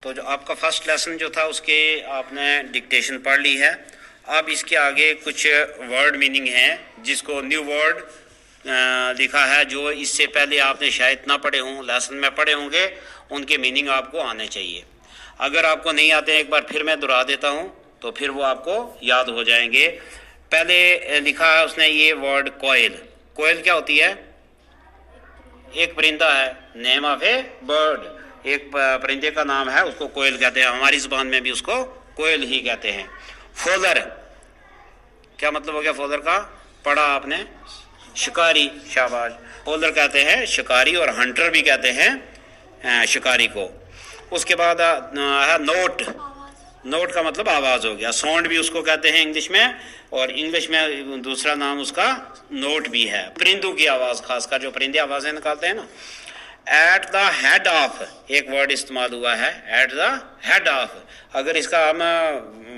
तो जो आपका फर्स्ट लेसन जो था उसके आपने डिक्टेशन पढ़ ली है। अब इसके आगे कुछ वर्ड मीनिंग हैं जिसको न्यू वर्ड लिखा है, जो इससे पहले आपने शायद ना पढ़े हों, लेसन में पढ़े होंगे, उनके मीनिंग आपको आने चाहिए। अगर आपको नहीं आते एक बार फिर मैं दोहरा देता हूँ तो फिर वो आपको याद हो जाएंगे। पहले लिखा है उसने ये वर्ड कोयल। कोयल क्या होती है? एक परिंदा है, नेम ऑफ ए बर्ड, एक परिंदे का नाम है, उसको कोयल कहते हैं। हमारी जुबान में भी उसको कोयल ही कहते हैं। फोलर क्या मतलब हो गया? फोलर का पढ़ा आपने? शिकारी, शाबाश। फोलर कहते हैं शिकारी, और हंटर भी कहते हैं शिकारी को। उसके बाद है नोट। नोट का मतलब आवाज हो गया। साउंड भी उसको कहते हैं इंग्लिश में, और इंग्लिश में दूसरा नाम उसका नोट भी है। परिंदों की आवाज, खासकर जो परिंदे आवाजें निकालते हैं ना। एट द हेड ऑफ एक वर्ड इस्तेमाल हुआ है, एट द हेड ऑफ। अगर इसका हम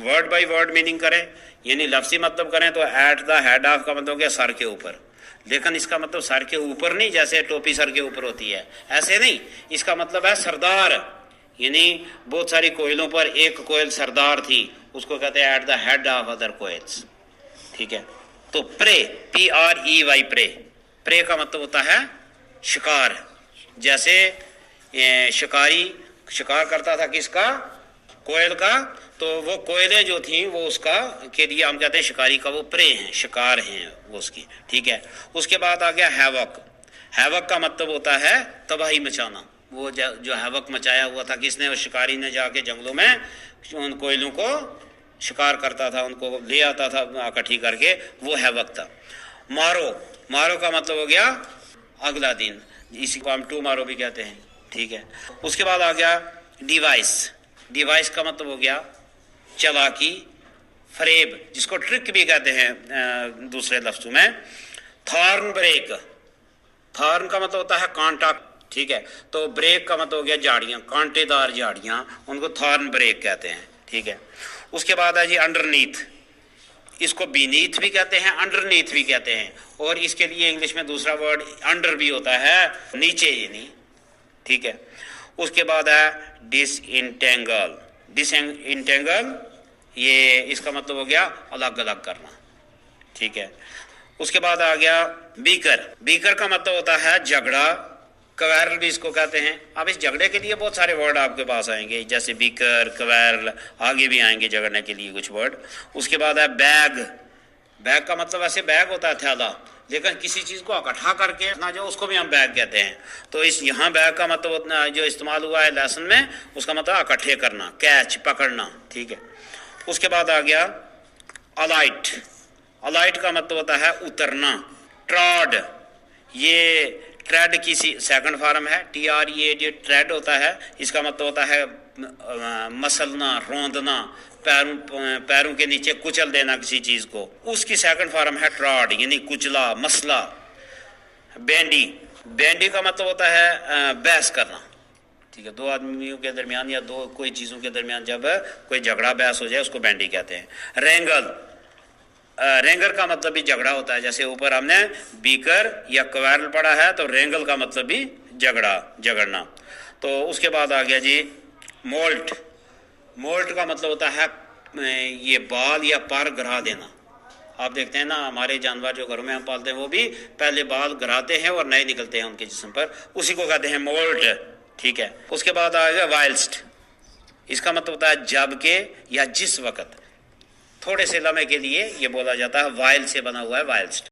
वर्ड बाय वर्ड मीनिंग करें, यानी लफ्जी मतलब करें, तो एट द हेड ऑफ का मतलब हो गया सर के ऊपर। लेकिन इसका मतलब सर के ऊपर नहीं, जैसे टोपी सर के ऊपर होती है, ऐसे नहीं। इसका मतलब है सरदार, यानी बहुत सारी कोयलों पर एक कोयल सरदार थी, उसको कहते हैं at the head of other coils. ठीक है। तो प्रे, PREY, प्रे। प्रे का मतलब होता है शिकार। जैसे शिकारी शिकार करता था किसका? कोयल का। तो वो कोयलें जो थी वो उसका के लिए हम कहते हैं शिकारी का वो प्रे हैं, शिकार हैं वो उसकी। ठीक है। उसके बाद आ गया हैवक। हैवक का मतलब होता है तबाही मचाना। वो जो हैवक मचाया हुआ था किसने? वो शिकारी ने जाके जंगलों में उन कोयलों को शिकार करता था, उनको ले आता था इकट्ठी करके, वो हैवक था। मारो, मारो का मतलब हो गया अगला दिन, इसी को हम टुमारो भी कहते हैं। ठीक है। उसके बाद आ गया डिवाइस। डिवाइस का मतलब हो गया चालाकी, फरेब, जिसको ट्रिक भी कहते हैं दूसरे लफ्जों में। थॉर्न ब्रेक, थॉर्न का मतलब होता है कांटा। ठीक है। तो ब्रेक का मतलब हो गया झाड़ियां, कांटेदार झाड़ियां, उनको थॉर्न ब्रेक कहते हैं। ठीक है। उसके बाद है जी अंडरनीथ। इसको बीनीथ भी कहते हैं, अंडरनीथ भी कहते हैं, और इसके लिए इंग्लिश में दूसरा वर्ड अंडर भी होता है, नीचे यानी। ठीक है। उसके बाद है डिसइंटेंगल। डिसइंटेंगल ये इसका मतलब हो गया अलग अलग करना। ठीक है। उसके बाद आ गया बीकर। बीकर का मतलब होता है झगड़ा, क्वैरल भी इसको कहते हैं। अब इस झगड़े के लिए बहुत सारे वर्ड आपके पास आएंगे, जैसे बीकर, क्वैरल, आगे भी आएंगे झगड़ने के लिए कुछ वर्ड। उसके बाद है बैग। बैग का मतलब ऐसे बैग होता है थैला, लेकिन किसी चीज को इकट्ठा करके ना जो, उसको भी हम बैग कहते हैं। तो इस यहाँ बैग का मतलब जो इस्तेमाल हुआ है लेसन में, उसका मतलब इकट्ठे करना, कैच, पकड़ना। ठीक है। उसके बाद आ गया अलाइट। अलाइट का मतलब होता है उतरना। ट्रॉड, ये ट्रेड की सेकंड फॉर्म है, TREAD, ट्रेड होता है। इसका मतलब होता है मसलना, रोंदना, पैरों के नीचे कुचल देना किसी चीज को, उसकी सेकंड फॉर्म है ट्रॉड, यानी कुचला, मसला। बैंडी, बैंडी का मतलब होता है बहस करना। ठीक है। दो आदमियों के दरमियान या दो कोई चीजों के दरमियान जब कोई झगड़ा बहस हो जाए, उसको बैंडी कहते हैं। रेंगल, रेंगर का मतलब भी झगड़ा होता है। जैसे ऊपर हमने बीकर या क्वैरल पढ़ा है, तो रेंगल का मतलब भी झगड़ा, झगड़ना। तो उसके बाद आ गया जी मोल्ट। मोल्ट का मतलब होता है ये बाल या पर गिरा देना। आप देखते हैं ना, हमारे जानवर जो घरों में हम पालते हैं वो भी पहले बाल गिराते हैं और नए निकलते हैं उनके जिस्म पर, उसी को कहते हैं मोल्ट। ठीक है। उसके बाद आ गया वाइल्स्ट। इसका मतलब होता है जब के या जिस वक्त, थोड़े से लम्हे के लिए ये बोला जाता है, वाइल से बना हुआ है वाइल्स्ट।